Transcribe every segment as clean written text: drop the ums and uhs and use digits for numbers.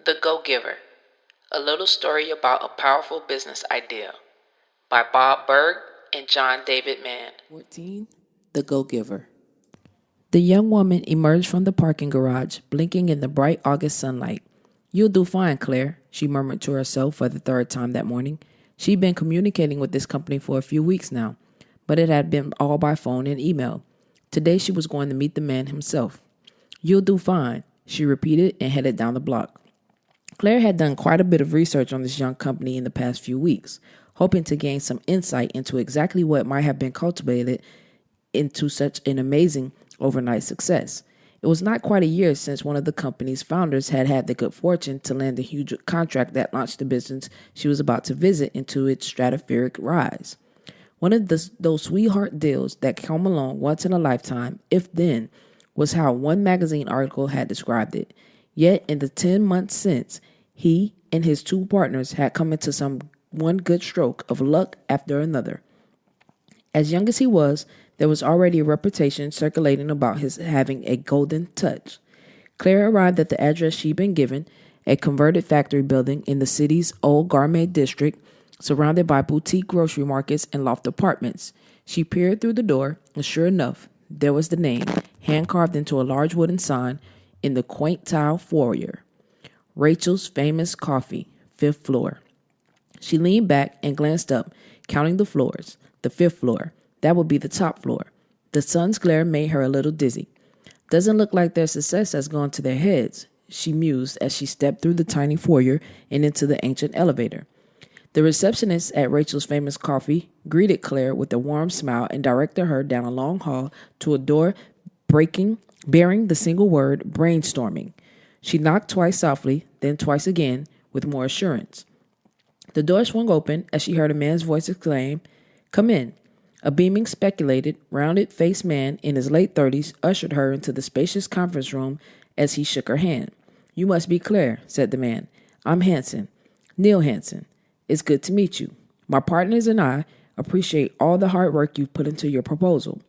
The Go-Giver, a little story about a powerful business idea by Bob Burg and John David Mann. 14. The Go-Giver. The young woman emerged from the parking garage, blinking in the bright August sunlight. "You'll do fine, Claire," she murmured to herself for the third time that morning. She'd been communicating with this company for a few weeks now, but it had been all by phone and email. Today she was going to meet the man himself. "You'll do fine," she repeated and headed down the block. Claire had done quite a bit of research on this young company in the past few weeks, hoping to gain some insight into exactly what might have been cultivated into such an amazing overnight success. It was not quite a year since one of the company's founders had had the good fortune to land a huge contract that launched the business she was about to visit into its stratospheric rise. One of those sweetheart deals that come along once in a lifetime, if then, was how one magazine article had described it. Yet in the 10 months since, he and his two partners had come into some one good stroke of luck after another. As young as he was, there was already a reputation circulating about his having a golden touch. Claire arrived at the address she'd been given, a converted factory building in the city's old garment district, surrounded by boutique grocery markets and loft apartments. She peered through the door, and sure enough, there was the name, hand-carved into a large wooden sign in the quaint tile foyer. Rachel's Famous Coffee, 5th floor. She leaned back and glanced up, counting the floors. The 5th floor. That would be the top floor. The sun's glare made her a little dizzy. "Doesn't look like their success has gone to their heads," she mused as she stepped through the tiny foyer and into the ancient elevator. The receptionist at Rachel's Famous Coffee greeted Claire with a warm smile and directed her down a long hall to a door bearing the single word brainstorming. She knocked twice softly, then twice again, with more assurance. The door swung open as she heard a man's voice exclaim, "Come in." A beaming, speculated, rounded-faced man in his late 30s ushered her into the spacious conference room as he shook her hand. "You must be Claire," said the man. "I'm Hanson, Neil Hanson. It's good to meet you. My partners and I appreciate all the hard work you've put into your proposal."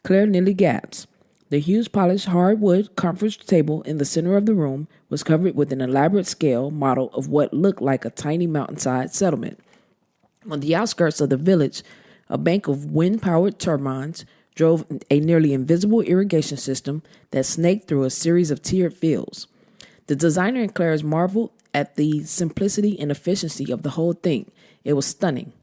Claire nearly gasped. The huge polished hardwood conference table in the center of the room was covered with an elaborate scale model of what looked like a tiny mountainside settlement. On the outskirts of the village, a bank of wind-powered turbines drove a nearly invisible irrigation system that snaked through a series of tiered fields. The designer and Claire marveled at the simplicity and efficiency of the whole thing. It was stunning.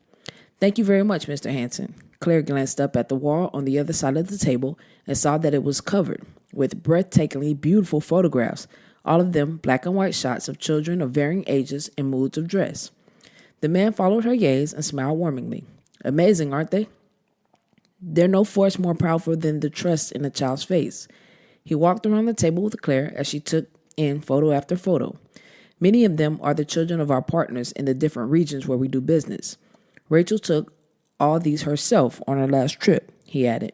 "Thank you very much, Mr. Hanson." Claire glanced up at the wall on the other side of the table and saw that it was covered with breathtakingly beautiful photographs, all of them black and white shots of children of varying ages and moods of dress. The man followed her gaze and smiled warmingly. "Amazing, aren't they? There's no force more powerful than the trust in a child's face." He walked around the table with Claire as she took in photo after photo. "Many of them are the children of our partners in the different regions where we do business. Rachel took all these herself on her last trip," he added.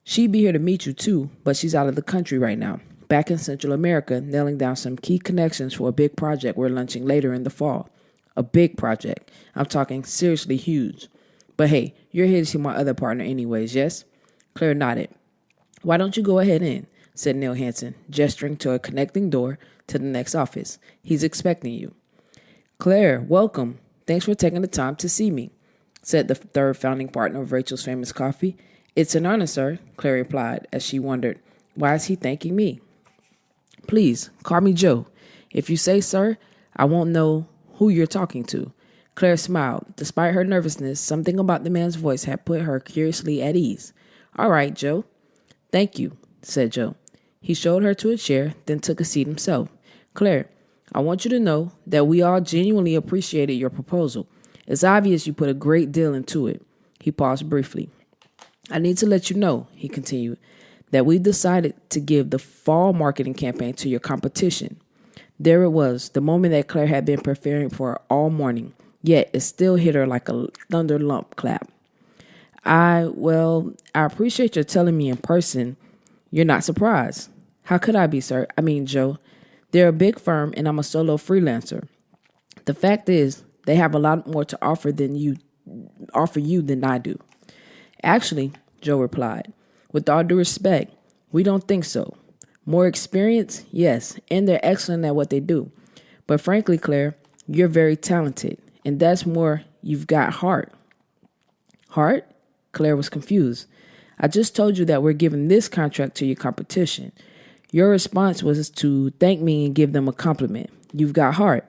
"She'd be here to meet you too, but she's out of the country right now, back in Central America, nailing down some key connections for a big project we're launching later in the fall. A big project. I'm talking seriously huge. But hey, you're here to see my other partner anyways, yes?" Claire nodded. "Why don't you go ahead in?" said Neil Hanson, gesturing to a connecting door to the next office. "He's expecting you." "Claire, welcome. Thanks for taking the time to see me," said the third founding partner of Rachel's Famous Coffee. "It's an honor, sir," Claire replied as she wondered, why is he thanking me? "Please, call me Joe. If you say sir, I won't know who you're talking to." Claire smiled. Despite her nervousness, something about the man's voice had put her curiously at ease. "All right, Joe." "Thank you," said Joe. He showed her to a chair, then took a seat himself. "Claire, I want you to know that we all genuinely appreciated your proposal. It's obvious you put a great deal into it." He paused briefly. "I need to let you know," he continued, "that we decided to give the fall marketing campaign to your competition." There it was, the moment that Claire had been preparing for all morning, yet it still hit her like a thunder lump clap. I appreciate your telling me in person. You're not surprised." "How could I be, sir? I mean, Joe, they're a big firm and I'm a solo freelancer. The fact is, they have a lot more to offer you than I do." "Actually," Joe replied, "with all due respect, we don't think so. More experience? Yes, and they're excellent at what they do. But frankly, Claire, you're very talented, and that's more, you've got heart. Heart? Claire was confused. I just told you that we're giving this contract to your competition. Your response was to thank me and give them a compliment. You've got heart.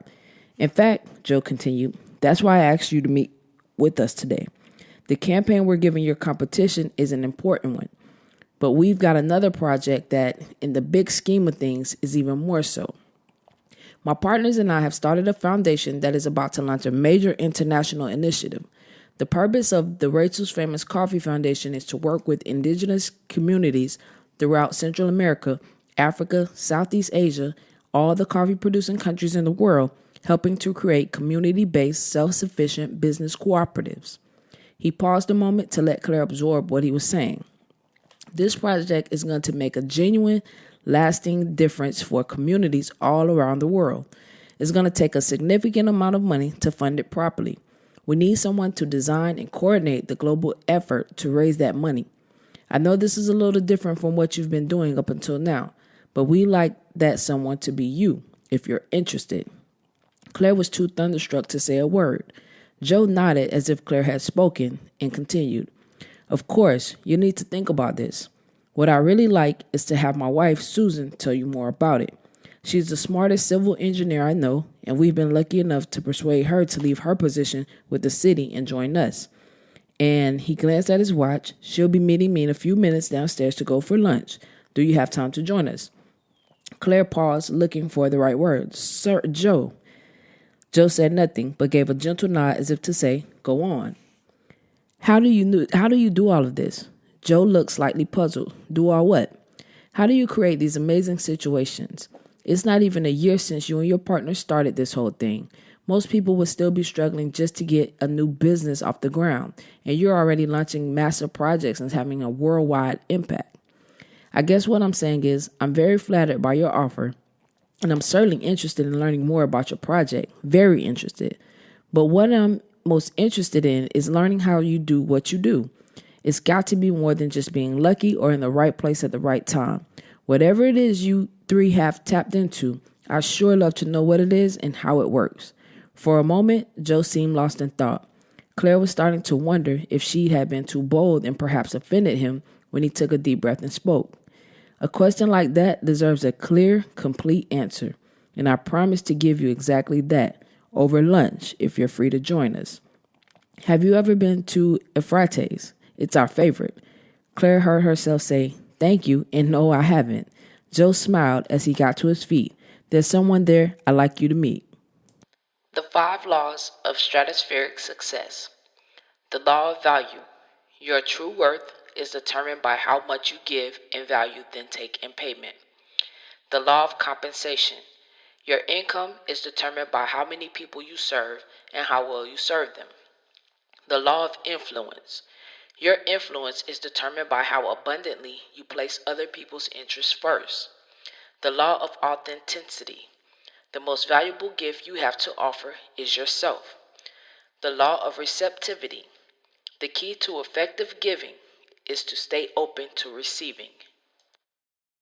In fact, Joe continued, that's why I asked you to meet with us today. The campaign we're giving your competition is an important one, but we've got another project that, in the big scheme of things, is even more so. My partners and I have started a foundation that is about to launch a major international initiative. The purpose of the Rachel's Famous Coffee Foundation is to work with indigenous communities throughout Central America, Africa, Southeast Asia, all the coffee-producing countries in the world, helping to create community-based, self-sufficient business cooperatives. He paused a moment to let Claire absorb what he was saying. This project is going to make a genuine, lasting difference for communities all around the world. It's going to take a significant amount of money to fund it properly. We need someone to design and coordinate the global effort to raise that money. I know this is a little different from what you've been doing up until now, but we like that someone to be you, if you're interested. Claire was too thunderstruck to say a word. Joe nodded as if Claire had spoken and continued. Of course, you need to think about this. What I really like is to have my wife, Susan, tell you more about it. She's the smartest civil engineer I know, and we've been lucky enough to persuade her to leave her position with the city and join us. And he glanced at his watch. She'll be meeting me in a few minutes downstairs to go for lunch. Do you have time to join us? Claire paused, looking for the right words. Sir, Joe. Joe said nothing, but gave a gentle nod as if to say, go on. How do you do all of this? Joe looked slightly puzzled. Do all what? How do you create these amazing situations? It's not even a year since you and your partner started this whole thing. Most people would still be struggling just to get a new business off the ground, and you're already launching massive projects and having a worldwide impact. I guess what I'm saying is I'm very flattered by your offer, and I'm certainly interested in learning more about your project. Very interested. But what I'm most interested in is learning how you do what you do. It's got to be more than just being lucky or in the right place at the right time. Whatever it is you three have tapped into, I sure love to know what it is and how it works. For a moment, Joe seemed lost in thought. Claire was starting to wonder if she had been too bold and perhaps offended him when he took a deep breath and spoke. A question like that deserves a clear, complete answer, and I promise to give you exactly that over lunch if you're free to join us. Have you ever been to Efrates? It's our favorite. Claire heard herself say, thank you, and no, I haven't. Joe smiled as he got to his feet. There's someone there I'd like you to meet. The 5 Laws of Stratospheric Success. The Law of Value. Your true worth is determined by how much you give in value then take in payment. The Law of Compensation. Your income is determined by how many people you serve and how well you serve them. The Law of Influence. Your influence is determined by how abundantly you place other people's interests first. The Law of Authenticity. The most valuable gift you have to offer is yourself. The Law of Receptivity. The key to effective giving is to stay open to receiving.